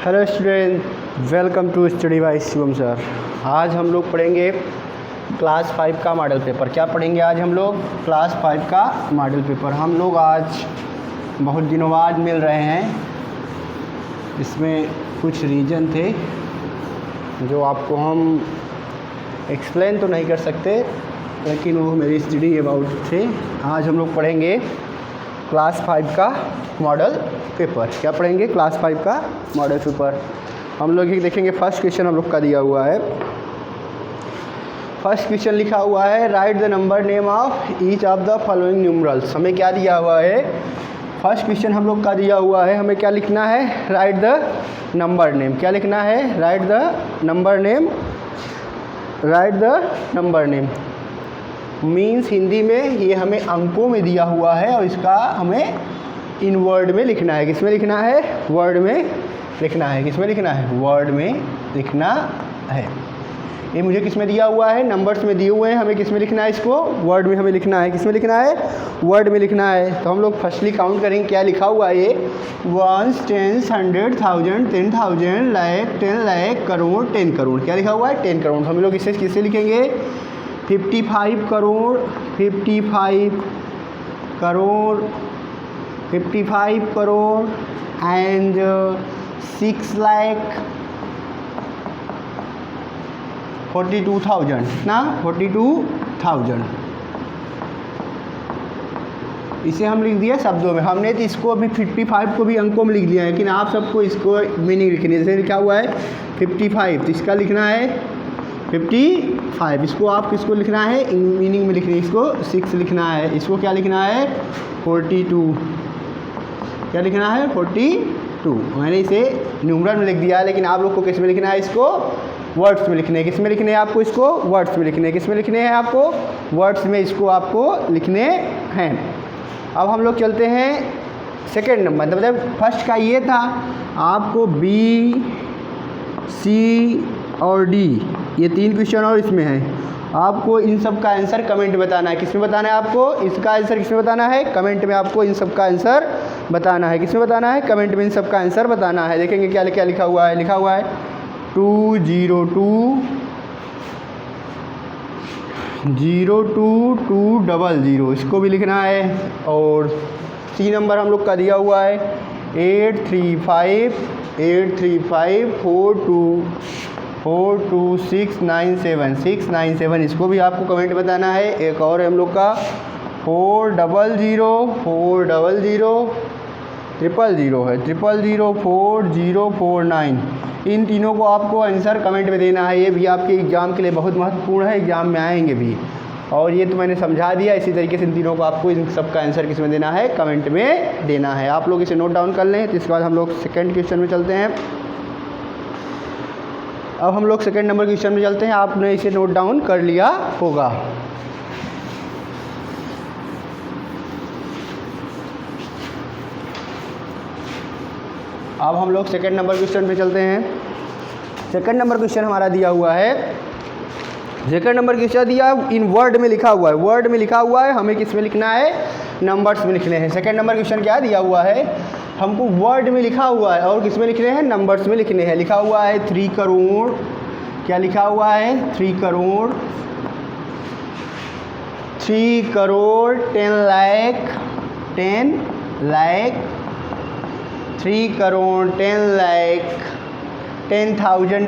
Hello student, welcome to study by Shivam sir. आज हम लोग पढ़ेंगे क्लास 5 का मॉडल पेपर। क्या पढ़ेंगे आज हम लोग? क्लास 5 का मॉडल पेपर। हम लोग आज बहुत दिनों बाद मिल रहे हैं। इसमें कुछ रीज़न थे जो आपको हम एक्सप्लेन तो नहीं कर सकते, लेकिन वो मेरी स्टडी अबाउट थे। आज हम लोग पढ़ेंगे क्लास 5 का मॉडल पेपर। क्या पढ़ेंगे? क्लास 5 का मॉडल पेपर। हम लोग ये देखेंगे, फर्स्ट क्वेश्चन हम लोग का दिया हुआ है। फर्स्ट क्वेश्चन लिखा हुआ है, right the number name of each of the following numerals. हमें क्या दिया हुआ है? फर्स्ट क्वेश्चन हम लोग का दिया हुआ है, हमें क्या लिखना है? Right the number name. क्या लिखना है? Right the number name. Right the number name means Hindi में ये हमें अंकों में दिया हुआ है और इसका हमें इन वर्ड में लिखना है। किस में लिखना है? वर्ड में लिखना है। किस में लिखना है? वर्ड में लिखना है। ये मुझे किस में दिया हुआ है? नंबर्स में दिए हुए हैं। हमें किस में लिखना है? इसको वर्ड में हमें लिखना है। किस में लिखना है? वर्ड में लिखना है। तो हम लोग फर्स्टली काउंट करेंगे, क्या लिखा हुआ है ये? 1, 10, 100, 1000, 10,000, लाख, 10 लाख, करोड़, 10 करोड़। क्या लिखा हुआ है? 10 करोड़। हम लोग इसे किससे लिखेंगे? 55 करोड़, 55 करोड़, 55 करोड़ एंड 6 लाख 42,000 ना, 42,000। इसे हम लिख दिया शब्दों में। हमने तो इसको अभी 55 को भी अंकों में लिख दिया है, लेकिन आप सबको इसको मीनिंग लिखनी है। जैसे लिखा हुआ है 55, तो इसका लिखना है 55। इसको आप किसको लिखना है? मीनिंग में लिखनी है। इसको 6 लिखना है। इसको क्या लिखना है? 42। क्या लिखना है? 42। मैंने इसे न्यूमरल में लिख दिया है, लेकिन आप लोग को किस में लिखना है? इसको वर्ड्स में लिखने हैं। किस में लिखने हैं आपको? इसको वर्ड्स में लिखने हैं। किस में लिखने हैं आपको? वर्ड्स में इसको आपको लिखने हैं। अब हम लोग चलते हैं सेकेंड नंबर। मतलब फर्स्ट का ये था, आपको बी, सी और डी, ये 3 क्वेश्चन और इसमें है। आपको इन सब का आंसर कमेंट में बताना है। किस में बताना है आपको? इसका आंसर किस में बताना है? कमेंट में आपको इन सब का आंसर बताना है। किस में बताना है? कमेंट में इन सब का आंसर बताना है। देखेंगे क्या क्या लिखा हुआ है। लिखा हुआ है 202 02200, इसको भी लिखना है। और सी नंबर हम लोग का दिया हुआ है 835 697, इसको भी आपको कमेंट बताना है। एक और हम लोग का 400 है 0004049। इन तीनों को आपको आंसर कमेंट में देना है। ये भी आपके एग्ज़ाम के लिए बहुत महत्वपूर्ण है, एग्ज़ाम में आएंगे भी। और ये तो मैंने समझा दिया। इसी तरीके से इन तीनों को आपको इन सब का आंसर किस में देना है? कमेंट में देना है। आप लोग इसे नोट डाउन कर लें। तो इसके बाद हम लोग सेकेंड क्वेश्चन में चलते हैं। अब हम लोग सेकेंड नंबर क्वेश्चन में चलते हैं। आपने इसे नोट डाउन कर लिया होगा। अब हम लोग सेकेंड नंबर क्वेश्चन पे चलते हैं। सेकेंड नंबर क्वेश्चन हमारा दिया हुआ है। सेकेंड नंबर क्वेश्चन दिया इन वर्ड में लिखा हुआ है। वर्ड में लिखा हुआ है, हमें किस में लिखना है? नंबर्स में लिखने हैं। सेकेंड नंबर क्वेश्चन क्या दिया हुआ है? हमको वर्ड में लिखा हुआ है और किस में लिखने हैं? नंबर्स में लिखने हैं। लिखा हुआ है 3 करोड़। क्या लिखा हुआ है? 3 करोड़ 10 लाख 3 करोड़ 10 लाख 10,000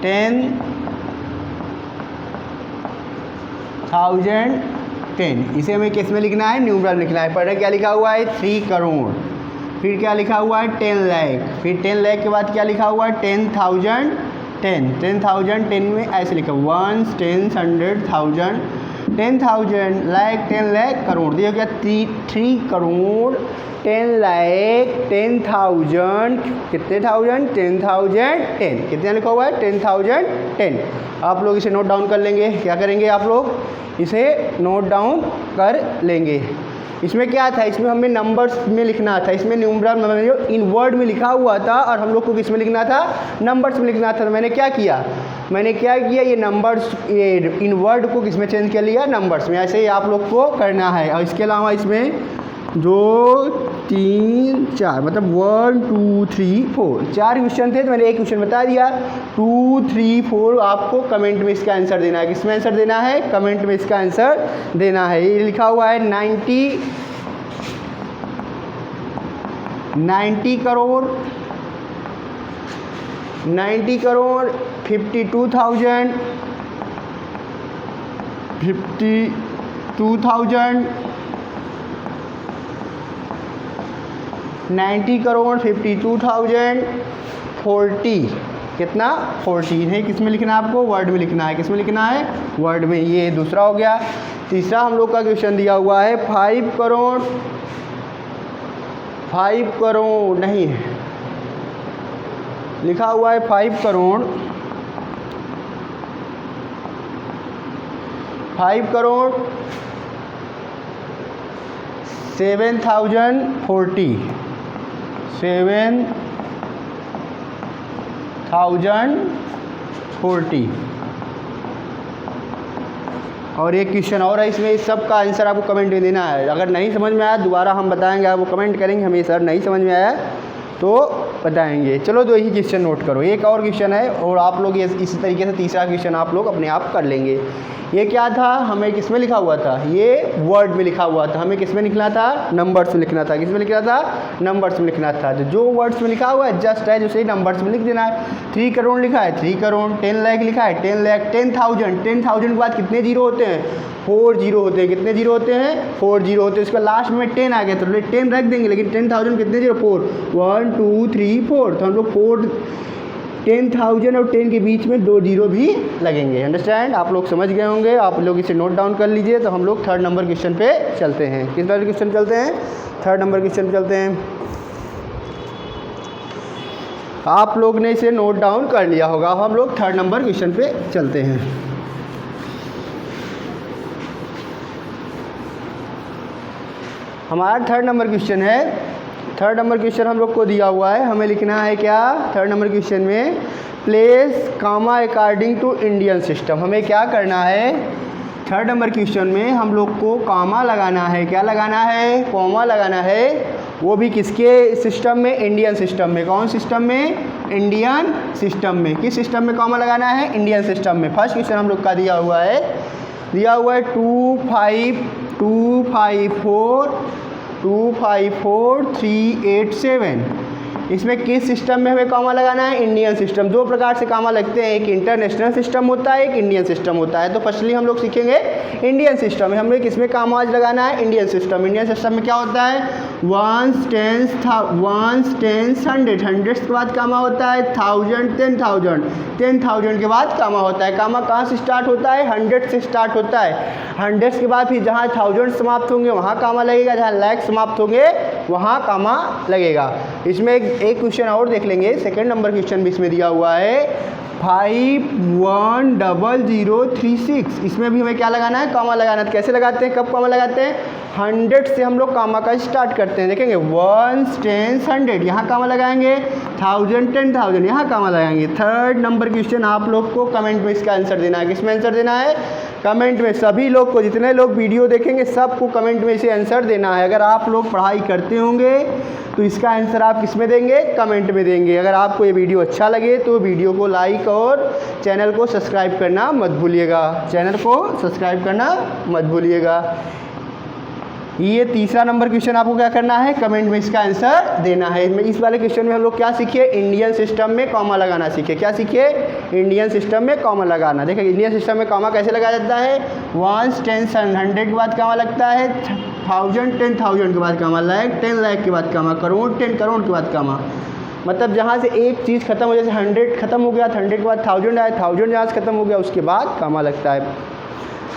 10,010। इसे हमें किस में लिखना है? न्यूमरल में लिखना है। पहले क्या लिखा हुआ है? 3 करोड़, फिर क्या लिखा हुआ है? 10 लाख, फिर 10 लाख के बाद क्या लिखा हुआ है? 10,010। 10,010 में ऐसे लिखा 1, 10, 100, 1000, 10,000 लाख 10 लाख करोड़। देखिए क्या? 3 करोड़ 10 लाख 10,000 कितने थाउजेंड? 10,010। कितने लिखा हुआ है? 10,010। आप लोग इसे नोट डाउन कर लेंगे। क्या करेंगे आप लोग? इसे नोट डाउन कर लेंगे। इसमें क्या था? इसमें हमें नंबर्स में लिखना था। इसमें न्यूमरल इन वर्ड में लिखा हुआ था और हम लोग को किस में लिखना था? नंबर्स में लिखना था। तो मैंने क्या किया? ये नंबर्स, ये इन वर्ड को किस में चेंज कर लिया? नंबर्स में। ऐसे ही आप लोग को करना है। और इसके अलावा इसमें जो 3 4 मतलब 1 2 3 4 4 क्वेश्चन थे तो मैंने एक क्वेश्चन बता दिया। 2 3 4 आपको कमेंट में इसका आंसर देना है। किसमें आंसर देना है? कमेंट में इसका आंसर देना है। ये लिखा हुआ है 90 करोड़ 52,000 90 करोड़ 52,040 कितना? 40 है। किस में लिखना है आपको? वर्ड में लिखना है। किस में लिखना है? वर्ड में। ये दूसरा हो गया। तीसरा हम लोग का क्वेश्चन दिया हुआ है 5 करोड़ नहीं है, लिखा हुआ है 5 करोड़ 7,040 7,040 और एक क्वेश्चन और है इसमें। इस सब का आंसर आपको कमेंट में देना है। अगर नहीं समझ में आया दोबारा हम बताएंगे, आपको कमेंट करेंगे हमें सर नहीं समझ में आया तो बताएंगे। चलो 2 ही क्वेश्चन नोट करो। एक और क्वेश्चन है और आप लोग इसी तरीके से तीसरा क्वेश्चन आप लोग अपने आप कर लेंगे। ये क्या था? हमें किस में लिखा हुआ था? ये वर्ड में लिखा हुआ था। हमें किस में लिखना था? नंबर्स में लिखना था। किस में लिखना था? नंबर्स में लिखना था। जो वर्ड्स में लिखा हुआ है जस्ट है, जो सही नंबर्स में लिख देना है। 3 करोड़ लिखा है 3 करोड़, 10 लाख लिखा है 10 लाख, 10,000 के बाद कितने जीरो होते हैं? 4 जीरो होते हैं। कितने जीरो होते हैं? 4 जीरो होते हैं। इसका लास्ट में 10 आ गया तो 10 रख देंगे, लेकिन 10,000 कितने जीरो? 4 1 2 3 4 तो हम लोग 10,000 और 10 के बीच में 2 जीरो भी लगेंगे। अंडरस्टैंड? आप लोग समझ गए होंगे। आप लोग इसे नोट डाउन कर लीजिए। तो हम लोग 3rd नंबर क्वेश्चन पे चलते हैं। किस नंबर क्वेश्चन चलते हैं? 3rd नंबर क्वेश्चन पे चलते हैं। आप लोग ने इसे नोट डाउन कर लिया होगा। हम लोग 3rd नंबर क्वेश्चन पे चलते हैं। हमारा 3rd नंबर क्वेश्चन है। 3rd नंबर क्वेश्चन हम लोग को दिया हुआ है। हमें लिखना है क्या? 3rd नंबर क्वेश्चन में place comma according to Indian system. हमें क्या करना है? 3rd नंबर क्वेश्चन में हम लोग को कामा लगाना है। क्या लगाना है? कॉमा लगाना है। वो भी किसके सिस्टम में? इंडियन सिस्टम में। कौन सिस्टम में? इंडियन सिस्टम में। किस सिस्टम में कॉमा लगाना है? इंडियन सिस्टम में। फर्स्ट क्वेश्चन हम लोग का दिया हुआ है 254,387। इसमें किस सिस्टम में हमें कॉमा लगाना है? Indian system. 2 प्रकार से कॉमा लगते हैं, एक इंटरनेशनल सिस्टम होता है, एक इंडियन सिस्टम होता है। तो फर्स्टली हम लोग सीखेंगे इंडियन सिस्टम में। हमें किसमें कॉमा आज लगाना है? Indian system. इंडियन सिस्टम में क्या होता है? 1s 10s 100 100 के बाद कॉमा होता है, 1000 10,000 के बाद कॉमा होता है। कॉमा कहाँ से स्टार्ट होता है? 100 से स्टार्ट होता है। 100 के बाद फिर जहाँ 1000 समाप्त होंगे वहाँ कॉमा लगेगा, जहाँ लाख समाप्त होंगे वहाँ कॉमा लगेगा। इसमें एक क्वेश्चन और देख लेंगे। 2nd नंबर क्वेश्चन भी इसमें दिया हुआ है 510036। इसमें भी हमें क्या लगाना है? कॉमा लगाना है। तो कैसे लगाते हैं? कब कॉमा लगाते हैं? 100 से हम लोग कॉमा का स्टार्ट करते हैं। देखेंगे 1s 10s 100 यहाँ कॉमा लगाएंगे, 1000 10,000 यहाँ कॉमा लगाएंगे। 3rd नंबर क्वेश्चन आप लोग को कमेंट में इसका आंसर देना है। किसमें आंसर देना है? कमेंट में। सभी लोग को, जितने लोग वीडियो देखेंगे सबको कमेंट में इसे आंसर देना है। अगर आप लोग पढ़ाई करते होंगे तो इसका आंसर आप किस में देंगे? कमेंट में देंगे। अगर आपको ये वीडियो अच्छा लगे तो वीडियो को लाइक और चैनल को सब्सक्राइब करना मत भूलिएगा। चैनल को सब्सक्राइब करना मत भूलिएगा। ये 3रा नंबर क्वेश्चन आपको क्या करना है? कमेंट में इसका आंसर देना है। इस वाले क्वेश्चन में हम लोग क्या सीखे? इंडियन सिस्टम में कॉमा लगाना सीखे। क्या सीखे? इंडियन सिस्टम में कॉमा लगाना। देखिए इंडियन सिस्टम में कॉमा कैसे लगाया जाता है? 1s 10s 100 के बाद कॉमा लगता है, 1000 10,000 के बाद कॉमा, लाख 10 लाख के बाद कॉमा, करोड़ 10 करोड़ के बाद कॉमा। मतलब जहाँ से एक चीज़ खत्म हो, जैसे 100 खत्म हो गया, 100 के बाद 1000 आया, 1000 जहाँ से खत्म हो गया उसके बाद कॉमा लगता है।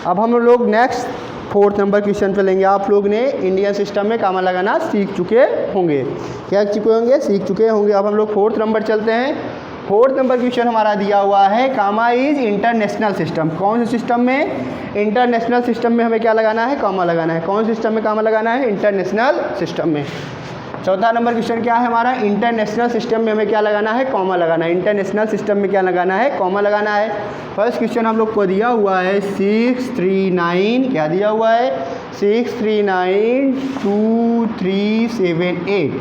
अब हम लोग नेक्स्ट 4th नंबर क्वेश्चन पे लेंगे। आप लोग ने इंडियन सिस्टम में कॉमा लगाना सीख चुके होंगे। क्या चुके होंगे? सीख चुके होंगे। अब हम लोग 4th नंबर चलते हैं। 4th नंबर क्वेश्चन हमारा दिया हुआ है कॉमा इज इंटरनेशनल सिस्टम। कौन से सिस्टम में? इंटरनेशनल सिस्टम में हमें क्या लगाना है? कॉमा लगाना है। कौन सिस्टम में कॉमा लगाना है? इंटरनेशनल सिस्टम में। चौथा नंबर क्वेश्चन क्या है हमारा, इंटरनेशनल सिस्टम में हमें क्या लगाना है, कॉमा लगाना है। इंटरनेशनल सिस्टम में क्या लगाना है, कॉमा लगाना है। फर्स्ट क्वेश्चन हम लोग को दिया हुआ है 639, क्या दिया हुआ है 6392378।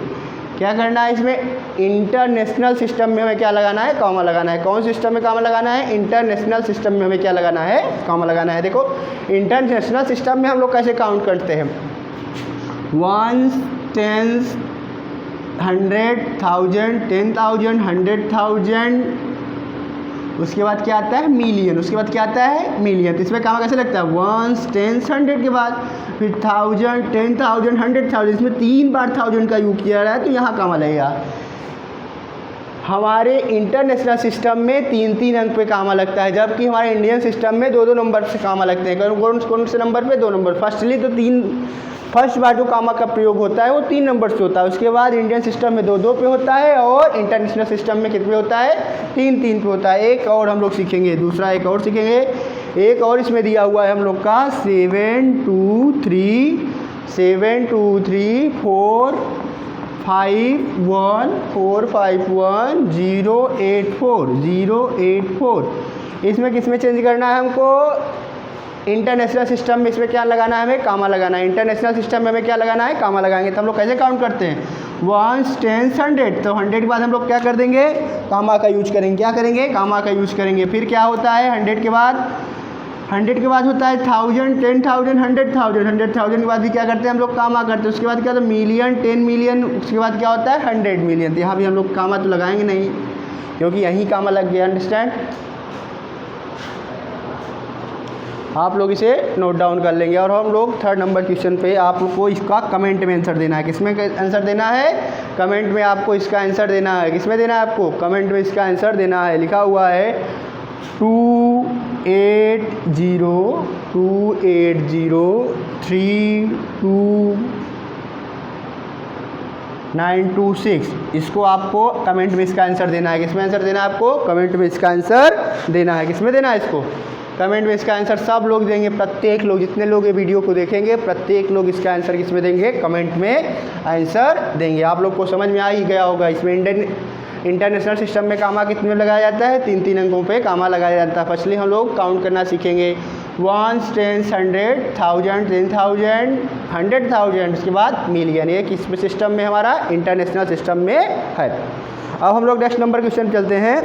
क्या करना है इसमें, इंटरनेशनल सिस्टम में हमें क्या लगाना है, कॉमा लगाना है। कौन सिस्टम में कॉमा लगाना है, इंटरनेशनल सिस्टम में हमें क्या लगाना है, कॉमा लगाना है। देखो इंटरनेशनल सिस्टम में हम लोग कैसे काउंट करते हैं, 1 10 100 1000 10,000 100,000, उसके बाद क्या आता है मिलियन, उसके बाद क्या आता है मिलियन। तो इसमें कामा कैसे लगता है, 1 10 100 के बाद फिर 1000 10,000 100,000, इसमें 3 बार 1000 का यूज किया रहा है तो यहाँ कामा लगेगा। हमारे इंटरनेशनल सिस्टम में 3-3 अंक पे कामा लगता है, जबकि हमारे इंडियन सिस्टम में 2-2 नंबर से कामा लगते हैं। कौन से नंबर पे, 2 नंबर। फर्स्ट बार जो कामा का प्रयोग होता है वो 3 नंबर से होता है, उसके बाद इंडियन सिस्टम में 2-2 पे होता है और इंटरनेशनल सिस्टम में कितने होता है, 3-3 पे होता है। एक और हम लोग सीखेंगे, दूसरा एक और सीखेंगे। एक और इसमें दिया हुआ है हम लोग का 723 4 5 1 4 5 1 084। इसमें किसमें चेंज करना है हमको, इंटरनेशनल सिस्टम में। इसमें क्या लगाना है, हमें कामा लगाना है। इंटरनेशनल सिस्टम में हमें क्या लगाना है, कामा लगाएंगे। तो हम लोग कैसे काउंट करते हैं, 1 10 100, तो 100 के बाद हम लोग क्या कर देंगे, कामा का यूज करेंगे। क्या करेंगे, कामा का यूज करेंगे। फिर क्या होता है 100 के बाद होता है 1000 10,000 100,000, 100,000 के बाद भी क्या करते हैं हम लोग, कामा करते हैं। उसके बाद क्या होता है मिलियन 10 मिलियन, उसके बाद क्या होता है 100 मिलियन। तो यहाँ भी हम लोग कामा तो लगाएंगे नहीं, क्योंकि यहीं कामा लग गया। अंडरस्टैंड, आप लोग इसे नोट डाउन कर लेंगे। और हम लोग 3rd नंबर क्वेश्चन पे आप लोग को इसका कमेंट में आंसर देना है। किसमें आंसर देना है, कमेंट में आपको इसका आंसर देना है। किसमें देना है आपको, कमेंट में इसका आंसर देना है। लिखा हुआ है 280322926, इसको आपको कमेंट में इसका आंसर देना है। किसमें आंसर देना है आपको, कमेंट में इसका आंसर देना है। किसमें देना है इसको, कमेंट में इसका आंसर सब लोग देंगे। प्रत्येक लोग, जितने लोग ये वीडियो को देखेंगे, प्रत्येक लोग इसका आंसर किसमें देंगे, कमेंट में आंसर देंगे। आप लोग को समझ में आ ही गया होगा। इसमें इंटरनेशनल सिस्टम में कामा कितने में लगाया जाता है, 3-3 अंकों पे कामा लगाया जाता है। फर्स्टली हम लोग काउंट करना सीखेंगे, 1 10 100 1000 10,000 100,000, उसके बाद मिलियन। ये किस सिस्टम में, हमारा इंटरनेशनल सिस्टम में है। अब हम लोग नेक्स्ट नंबर क्वेश्चन चलते हैं।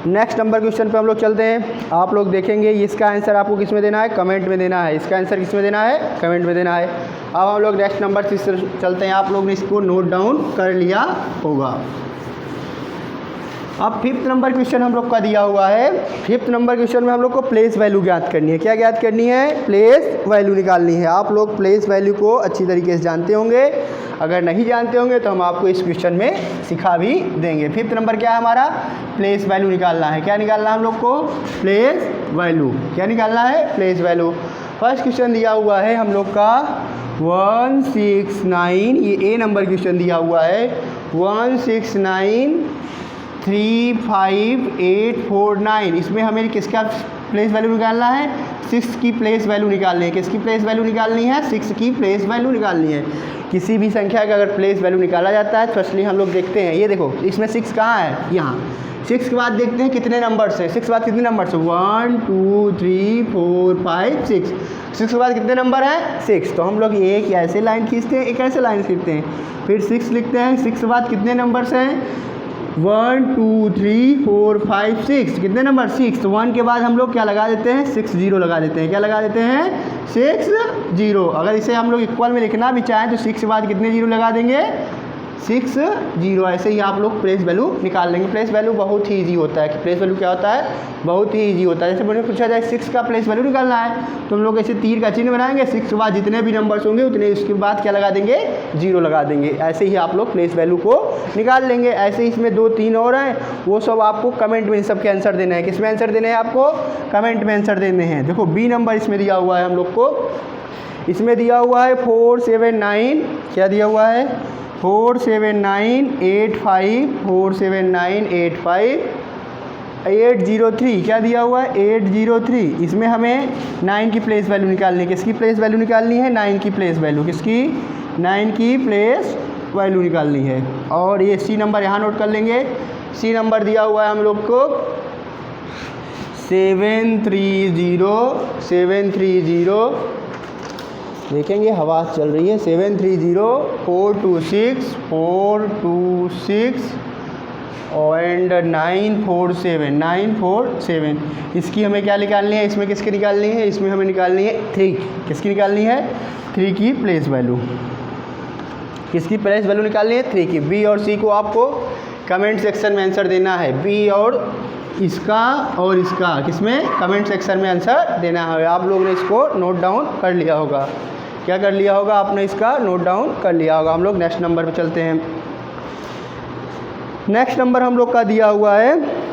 नेक्स्ट नंबर क्वेश्चन पे हम लोग चलते हैं। आप लोग देखेंगे इसका आंसर आपको किस में देना है, कमेंट में देना है। इसका आंसर किस में देना है, कमेंट में देना है। अब हम लोग नेक्स्ट नंबर से चलते हैं। आप लोग ने इसको नोट डाउन कर लिया होगा। अब 5th नंबर क्वेश्चन हम लोग का दिया हुआ है। 5th नंबर क्वेश्चन में हम लोग को प्लेस वैल्यू ज्ञात करनी है। क्या ज्ञात करनी है, प्लेस वैल्यू निकालनी है। आप लोग प्लेस वैल्यू को अच्छी तरीके से जानते होंगे, अगर नहीं जानते होंगे तो हम आपको इस क्वेश्चन में सिखा भी देंगे। 5th नंबर क्या है हमारा, प्लेस वैल्यू निकालना है। क्या निकालना है हम लोग को, प्लेस वैल्यू। क्या निकालना है, प्लेस वैल्यू। फर्स्ट क्वेश्चन दिया हुआ है हम लोग का 169, ये ए नंबर क्वेश्चन दिया हुआ है। 169354849, इसमें हमें किसका प्लेस वैल्यू निकालना है, 6 की प्लेस वैल्यू निकालनी है। किसकी प्लेस वैल्यू निकालनी है, 6 की प्लेस वैल्यू निकालनी है। किसी भी संख्या का अगर प्लेस वैल्यू निकाला जाता है, फर्स्टली हम लोग देखते हैं, ये देखो इसमें 6 कहाँ है, यहाँ। 6 के बाद देखते हैं कितने नंबर से, 6 के बाद कितने नंबर से, 1 2 3 4 5 6। 6 के बाद कितने नंबर हैं, 6। तो हम लोग एक ऐसे लाइन खींचते हैं, एक ऐसे लाइन खींचते हैं, फिर 6 लिखते हैं। 6 के बाद कितने नंबर्स हैं, 1 2 3 4 5 6। कितने नंबर, 6। तो 1 के बाद हम लोग क्या लगा देते हैं, 6 0 लगा देते हैं। क्या लगा देते हैं, 6 0। अगर इसे हम लोग इक्वल में लिखना भी चाहें तो 6 के बाद कितने 0 लगा देंगे, 6 0। ऐसे ही आप लोग प्लेस वैल्यू निकाल लेंगे। प्लेस वैल्यू बहुत ही ईजी होता है। कि प्लेस वैल्यू क्या होता है, बहुत ही ईजी होता है। जैसे मुझे पूछा जाए 6 का प्लेस वैल्यू निकालना है, तो हम लोग ऐसे तीर का चिन्ह बनाएंगे। 6 के बाद जितने भी नंबर्स होंगे उतने, उसके बाद क्या लगा देंगे, 0 लगा देंगे। ऐसे ही आप लोग प्लेस वैल्यू को निकाल लेंगे। ऐसे ही इसमें 2 3 और हैं, वो सब आपको कमेंट में इन सब के आंसर देना है। किस में आंसर देने हैं आपको, कमेंट में आंसर देने हैं। देखो बी नंबर इसमें दिया हुआ है हम लोग को, इसमें दिया हुआ है 479। क्या दिया हुआ है, 47985 47985 803। क्या दिया हुआ है, 803। इसमें हमें 9 की प्लेस वैल्यू निकालनी है। किसकी प्लेस वैल्यू निकालनी है, 9 की प्लेस वैल्यू। किसकी, 9 की प्लेस वैल्यू निकालनी है। और ये सी नंबर यहाँ नोट कर लेंगे। सी नंबर दिया हुआ है हम लोग को 730 देखेंगे, हवा चल रही है। 730 426 एंड 947 इसकी हमें क्या निकालनी है, इसमें किसकी निकालनी है, इसमें हमें निकालनी है 3। किसकी निकालनी है, 3 की प्लेस वैल्यू। किसकी प्लेस वैल्यू निकालनी है, 3 की। बी और सी को आपको कमेंट सेक्शन में आंसर देना है। बी और इसका किसमें, कमेंट सेक्शन में आंसर देना है। आप लोगों ने इसको नोट डाउन कर लिया होगा। क्या कर लिया होगा आपने, इसका नोट डाउन कर लिया होगा। हम लोग नेक्स्ट नंबर पे चलते हैं। नेक्स्ट नंबर हम लोग का दिया हुआ है,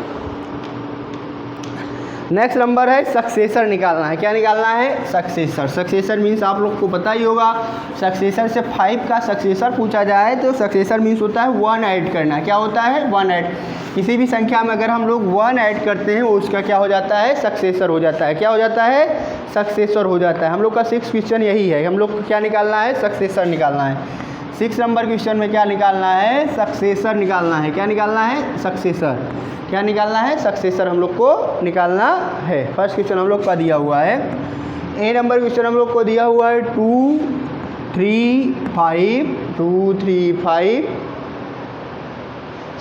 नेक्स्ट नंबर है सक्सेसर निकालना है। क्या निकालना है, सक्सेसर। सक्सेसर मीन्स आप लोग को पता ही होगा, सक्सेसर से 5 का सक्सेसर पूछा जाए तो सक्सेसर मीन्स होता है 1 ऐड करना। क्या होता है, 1 ऐड। किसी भी संख्या में अगर हम लोग 1 ऐड करते हैं उसका क्या हो जाता है, सक्सेसर हो जाता है। क्या हो जाता है, सक्सेसर हो जाता है। हम लोग का 6 क्वेश्चन यही है। हम लोग को क्या निकालना है, सक्सेसर निकालना है। 6 नंबर क्वेश्चन में क्या निकालना है, सक्सेसर निकालना है। क्या निकालना है, सक्सेसर। क्या निकालना है, सक्सेसर हम लोग को निकालना है। फर्स्ट क्वेश्चन हम लोग का दिया हुआ है। ए नंबर क्वेश्चन हम लोग को दिया हुआ है 2 3 5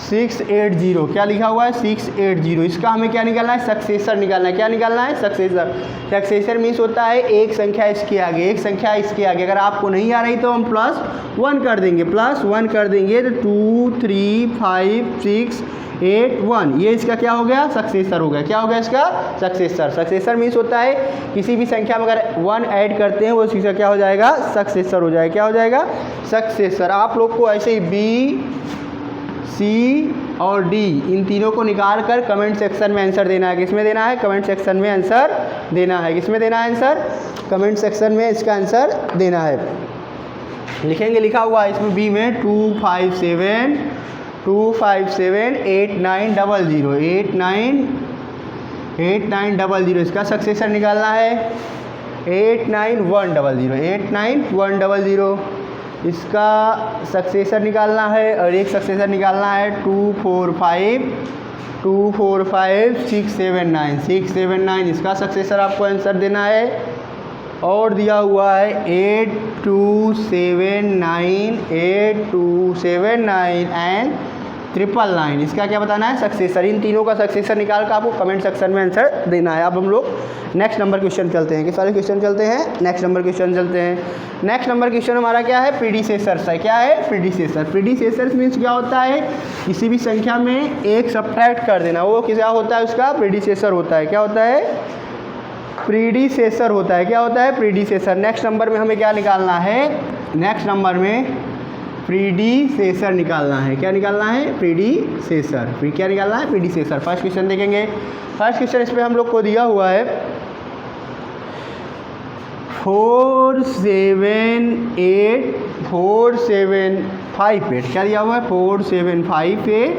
680। क्या लिखा हुआ है, 680। इसका हमें क्या निकालना है, सक्सेसर निकालना है। क्या निकालना है, सक्सेसर। सक्सेसर मीन्स होता है एक संख्या इसके आगे, एक संख्या इसके आगे। अगर आपको नहीं आ रही तो हम +1 कर देंगे, +1 कर देंगे तो 2 3 5 6 8 1। ये इसका क्या हो गया, सक्सेसर हो गया। क्या हो गया इसका, सक्सेसर। सक्सेसर मीन्स होता है किसी भी संख्या में अगर 1 ऐड करते हैं वो इसका क्या हो जाएगा, सक्सेसर हो जाएगा। क्या हो जाएगा, सक्सेसर। आप लोग को ऐसे ही बी सी और डी इन तीनों को निकाल कर कमेंट सेक्शन में आंसर देना है। किसमें देना है, कमेंट सेक्शन में आंसर देना है। किसमें देना है आंसर, कमेंट सेक्शन में इसका आंसर देना है। लिखेंगे, लिखा हुआ है इसमें बी में 257 8900 इसका सक्सेसर निकालना है। 89100 इसका सक्सेसर निकालना है। और एक सक्सेसर निकालना है 245 679 इसका सक्सेसर आपको आंसर देना है। और दिया हुआ है 8279 एंड 999 इसका क्या बताना है, सक्सेसर। इन तीनों का सक्सेसर निकाल कर आपको कमेंट सेक्शन में आंसर देना है। अब हम लोग नेक्स्ट नंबर क्वेश्चन चलते हैं। किस वाले क्वेश्चन चलते हैं, नेक्स्ट नंबर क्वेश्चन चलते हैं। नेक्स्ट नंबर क्वेश्चन हमारा क्या है, प्रीडिसेसर्स है। क्या है, प्रीडिसेसर। प्रीडिसेसर्स मीन्स क्या होता है, किसी भी संख्या में एक सब्ट्रैक्ट कर देना, वो क्या होता है, उसका प्रीडिसेसर होता है। क्या होता है, प्रीडिसेसर होता है। क्या होता है, प्रीडिसेसर। नेक्स्ट नंबर में हमें क्या निकालना है, नेक्स्ट नंबर में प्रीडिसेसर निकालना है। क्या निकालना है, प्रीडिसेसर। क्या निकालना है, प्रीडिसेसर। फर्स्ट क्वेश्चन देखेंगे। फर्स्ट क्वेश्चन इस पर हम लोग को दिया हुआ है 4758 क्या दिया हुआ है, 4758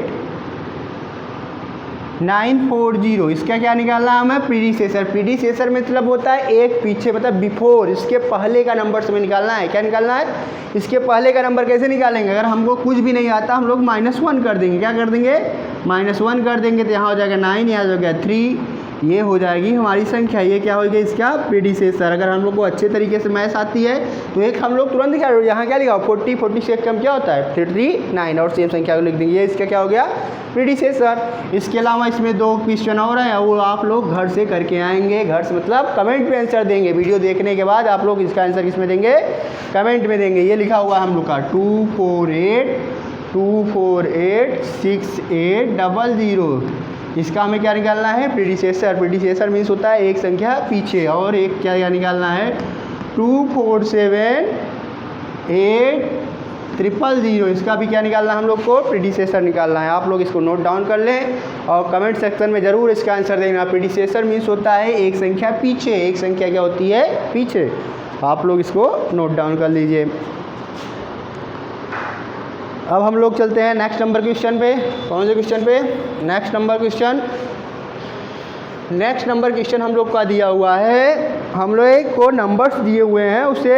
940 इसका क्या निकालना है हमें, प्रीडिसेसर। प्रीडिसेसर मतलब होता है एक पीछे, मतलब बिफोर, इसके पहले का नंबर हमें निकालना है। क्या निकालना है, इसके पहले का नंबर। कैसे निकालेंगे, अगर हमको कुछ भी नहीं आता हम लोग -1 कर देंगे। क्या कर देंगे, -1 कर देंगे तो यहाँ हो जाएगा 9, यहाँ हो गया 3, ये हो जाएगी हमारी संख्या। ये क्या होगी, इसका प्रीडिसेसर। अगर हम लोग को अच्छे तरीके से मैथ आती है तो एक हम लोग तुरंत क्या, यहाँ क्या लिखा 40 से कम क्या होता है 39 और सेम संख्या को लिख देंगे। ये इसका क्या हो गया, प्रीडिसेसर। इसके अलावा इसमें 2 क्वेश्चन और है, वो आप लोग घर से करके आएंगे। घर से मतलब कमेंट में आंसर देंगे। वीडियो देखने के बाद आप लोग इसका आंसर किसमें देंगे, कमेंट में देंगे। ये लिखा हुआ है हम लोग का 2486800। इसका हमें क्या निकालना है, प्रीडिसेसर। प्रीडिसेसर मीन्स होता है एक संख्या पीछे। और एक क्या निकालना है 247800 इसका भी क्या निकालना है हम लोग को, प्रीडिसेसर निकालना है। आप लोग इसको नोट डाउन कर लें और कमेंट सेक्शन में ज़रूर इसका आंसर देना। प्रीडिसेसर मीन्स होता है एक संख्या पीछे। एक संख्या क्या होती है, पीछे। आप लोग इसको नोट डाउन कर लीजिए। अब हम लोग चलते हैं नेक्स्ट नंबर क्वेश्चन पे। कौन से क्वेश्चन पे, next number question. Next number question हम लोग का दिया हुआ है, हम लोग को नंबर्स दिए हुए हैं, उसे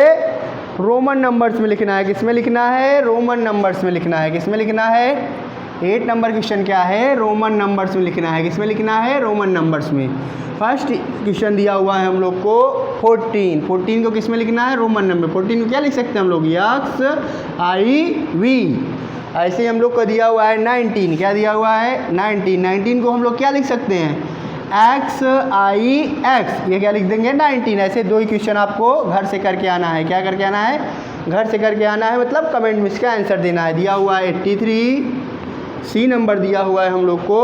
रोमन नंबर्स में लिखना है। किस में लिखना है? रोमन नंबर्स में लिखना है। किस में लिखना है? 8 नंबर क्वेश्चन क्या है? रोमन नंबर्स में लिखना है। किस में लिखना है? रोमन नंबर्स में। फर्स्ट क्वेश्चन दिया हुआ है हम लोग को 14 को किस में लिखना है? Roman number. 14 को क्या लिख सकते हैं हम लोग? XIV। ऐसे ही हम लोग को दिया हुआ है 19। क्या दिया हुआ है? 19 को हम लोग क्या लिख सकते हैं? XIX। ये क्या लिख देंगे? 19। ऐसे 2 ही क्वेश्चन आपको घर से करके आना है। क्या करके आना है? घर से करके आना है, मतलब कमेंट में इसका आंसर देना है। दिया हुआ है 83। सी नंबर दिया हुआ है हम लोग को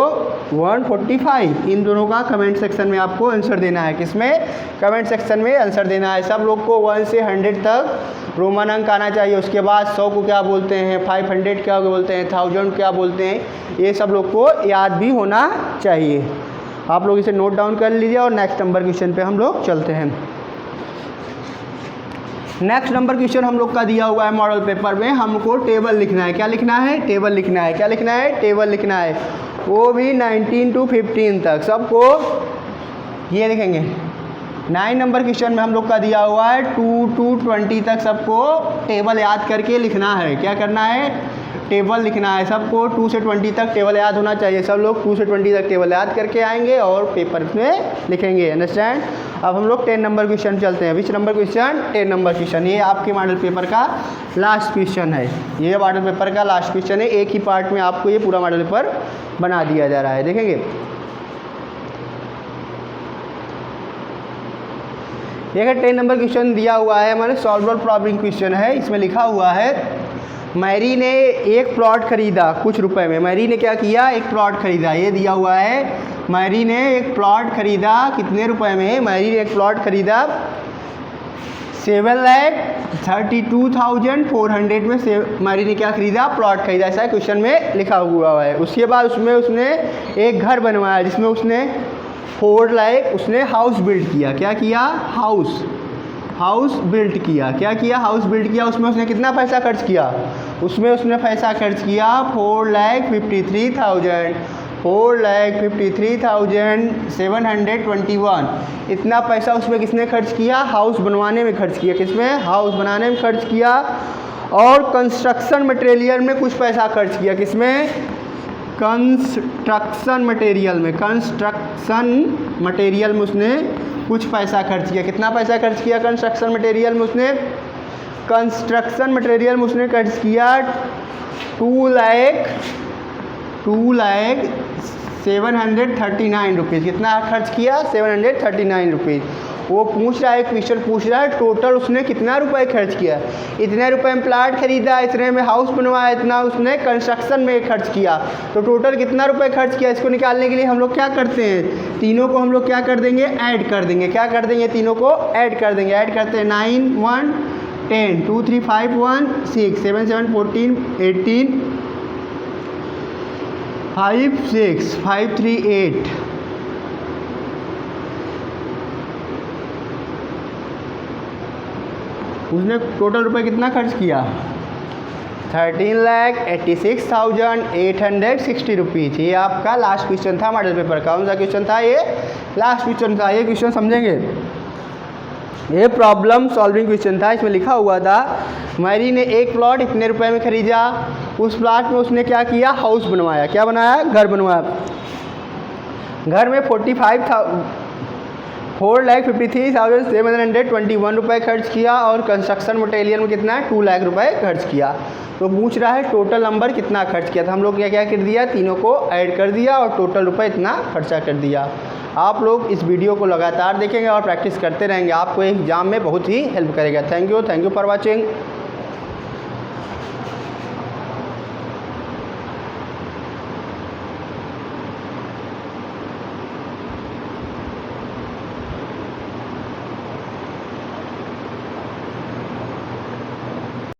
145। इन दोनों का कमेंट सेक्शन में आपको आंसर देना है। किसमें? कमेंट सेक्शन में आंसर देना है। सब लोग को 1 से 100 तक रोमन अंक आना चाहिए। उसके बाद 100 को क्या बोलते हैं, 500 क्या बोलते हैं, 1000 क्या बोलते हैं, ये सब लोग को याद भी होना चाहिए। आप लोग इसे नोट डाउन कर लीजिए और नेक्स्ट नंबर क्वेश्चन पे हम लोग चलते हैं। नेक्स्ट नंबर क्वेश्चन हम लोग का दिया हुआ है मॉडल पेपर में, हमको टेबल लिखना है। क्या लिखना है? टेबल लिखना है। क्या लिखना है? टेबल लिखना है। वो भी 19 to 15 तक सबको ये लिखेंगे। 9 नंबर क्वेश्चन में हम लोग का दिया हुआ है 2 to 20 तक सबको टेबल याद करके लिखना है। क्या करना है? टेबल लिखना है। सबको 2 से 20 तक टेबल याद होना चाहिए। सब लोग 2 से 20 तक टेबल याद करके आएंगे और पेपर में लिखेंगे। अंडरस्टैंड? अब हम लोग 10 नंबर क्वेश्चन चलते हैं। Which number question? 10 number question. ये आपके मॉडल पेपर का लास्ट क्वेश्चन है। ये मॉडल पेपर का लास्ट क्वेश्चन है। एक ही पार्ट में आपको ये पूरा मॉडल पेपर बना दिया जा रहा है। देखेंगे, देखिए 10 नंबर क्वेश्चन दिया हुआ है हमारे सॉल्वर प्रॉब्लम क्वेश्चन है। इसमें लिखा हुआ है मैरी ने एक प्लॉट खरीदा कुछ रुपए में। मैरी ने क्या किया? एक प्लॉट खरीदा। ये दिया हुआ है मैरी ने एक प्लॉट खरीदा कितने रुपए में? मैरी ने एक प्लॉट खरीदा 7,32,400 में। मैरी ने क्या खरीदा? प्लॉट खरीदा। ऐसा क्वेश्चन में लिखा हुआ है। उसके बाद उसमें उसने एक घर बनवाया जिसमें उसने 4 लाख उसने हाउस बिल्ड किया। क्या किया? हाउस बिल्ड किया। क्या किया? हाउस बिल्ड किया। उसमें उसने कितना पैसा खर्च किया? उसमें उसने पैसा खर्च किया 4,53,721। इतना पैसा उसमें किसने खर्च किया? हाउस बनवाने में खर्च किया। किसमें? हाउस बनाने में खर्च किया। और कंस्ट्रक्शन मटेरियल में कुछ पैसा खर्च किया। किसमें? कंस्ट्रक्शन मटेरियल में उसने कुछ पैसा खर्च किया। कितना पैसा खर्च किया कंस्ट्रक्शन मटेरियल में उसने? कंस्ट्रक्शन मटेरियल में उसने खर्च किया 2,739 रुपीज़। कितना खर्च किया? 739 रुपीज़। वो पूछ रहा है, क्वेश्चन पूछ रहा है टोटल उसने कितना रुपए खर्च किया। इतने रुपए में प्लाट खरीदा, इतने में हाउस बनवाया, इतना उसने कंस्ट्रक्शन में खर्च किया। तो टोटल कितना रुपए खर्च किया? इसको निकालने के लिए हम लोग क्या करते हैं? तीनों को हम लोग क्या कर देंगे? ऐड कर देंगे। क्या कर देंगे? तीनों को ऐड कर देंगे। ऐड करते हैं 9 1 10 2 3 5 1 6 7 7 14 18 5 6 5 3 8। उसने टोटल रुपए कितना खर्च किया? 13,86,860 रुपीज़। ये आपका लास्ट क्वेश्चन था मॉडल पेपर का। कौन सा क्वेश्चन था? ये लास्ट क्वेश्चन था। ये क्वेश्चन समझेंगे, ये प्रॉब्लम सॉल्विंग क्वेश्चन था। इसमें लिखा हुआ था मैरी ने एक प्लॉट इतने रुपए में खरीदा। उस प्लॉट में उसने क्या किया? हाउस बनवाया। क्या बनाया? घर बनवाया। घर में 4,53,721 रुपये खर्च किया और कंस्ट्रक्शन मटेरियल में कितना है? 2 लाख रुपए खर्च किया। तो पूछ रहा है टोटल नंबर कितना खर्च किया। तो हम लोग क्या क्या कर दिया? तीनों को ऐड कर दिया और टोटल रुपए इतना खर्चा कर दिया। आप लोग इस वीडियो को लगातार देखेंगे और प्रैक्टिस करते रहेंगे, आपको एग्जाम में बहुत ही हेल्प करेगा। Thank you for watching.